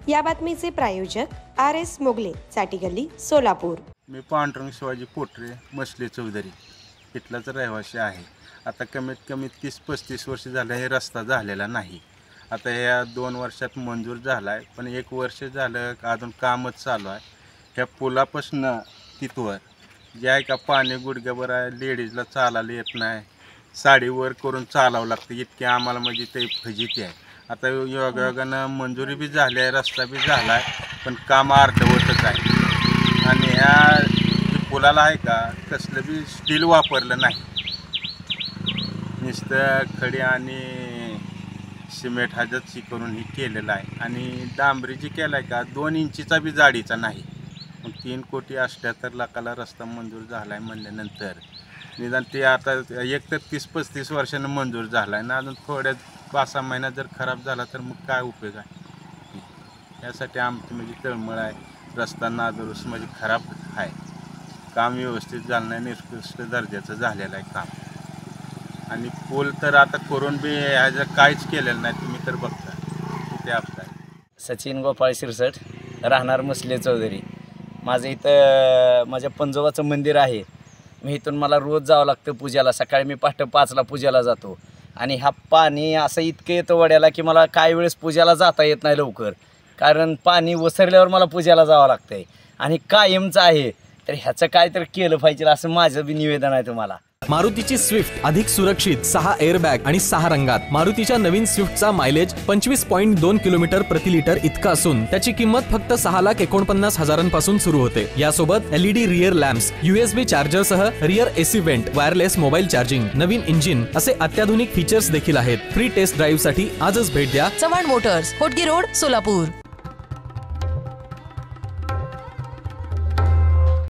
या बातमीचे प्रायोजक RS मोगले, चाटी गल्ली, सोलापूर। मी पांडुरंग शिवाजी पोटरे, मसले चौधरी इथलाच रहिवासी आहे। आता कमीत कमी 30-35 वर्ष झाले हे रस्ता झालेला नाही। आता या 2 वर्षात मंजूर झाला आहे, पण 1 वर्ष झालं अजून कामच चालू आहे। ह्या पुलापासून तिथवर जे आहे का पाणी गुडघ्याभर आहे, लेडीजला चालायला येत नाही, साडीवर करून चालावं लागतं, इतके आम्हाला म्हणजे ते फजिती आहे। आता योगायोगानं मंजुरी बी झाली आहे, रस्ता बी झाला आहे, पण काम अर्धवटच आहे। आणि ह्या पुलाला आहे का कसलं बी स्टील वापरलं नाही, नुसतं खडी आणि सिमेंट ह्याची करून हे केलेलं आहे। आणि डांबरी जी केला आहे का 2 इंचीचा बी जाडीचा नाही। 3,78 लाखाला रस्ता मंजूर झाला आहे म्हणल्यानंतर निदान ते आता एक तर 30-35 वर्षानं मंजूर झाला आहे ना, अजून थोड्या 5-6 महिन्यात जर खराब झाला तर मग काय उपयोग आहे। यासाठी आमची म्हणजे तळमळ आहे, रस्ता नादुरुस्त म्हणजे खराब आहे, काम व्यवस्थित झालं नाही, निकृष्ट दर्जाचं झालेलं आहे काम। आणि पूल तर आता करून बी ह्याचं काहीच केलेलं नाही, तुम्ही तर बघता किती अपघात आहे। सचिन गोपाळ शिरसट, राहणार मसले चौधरी। माझं इथं माझ्या पंजोबाचं मंदिर आहे, मी इथून मला रोज जावं लागतं पूजेला। सकाळी मी पहाटे 5ला पूजेला जातो आणि हा पाणी असं इतकं येतं वड्याला की मला काही वेळेस पूजेला जाता येत नाही लवकर, कारण पाणी वसरल्यावर मला पूजेला जावं लागतं आहे आणि कायमचं आहे। तर ह्याचं काहीतरी केलं पाहिजे असं माझं बी निवेदन आहे तुम्हाला। मारुतीची स्विफ्ट अधिक सुरक्षित, 6 एअरबॅग आणि 6 रंगात। मारुतीच्या नवीन स्विफ्टचा मायलेज 25.2 किलोमीटर प्रति लिटर इतका असून त्याची किंमत फक्त 6,49,000 सुरू होते। यासोबत LED rear lamps, USB charger सह rear AC vent, wireless mobile charging, नवीन इंजिन असे अत्याधुनिक फीचर्स देखील आहेत। फ्री टेस्ट ड्राईव्ह साठी आजच भेट द्या चव्हाण मोटर्स, होटगी रोड, सोलापूर।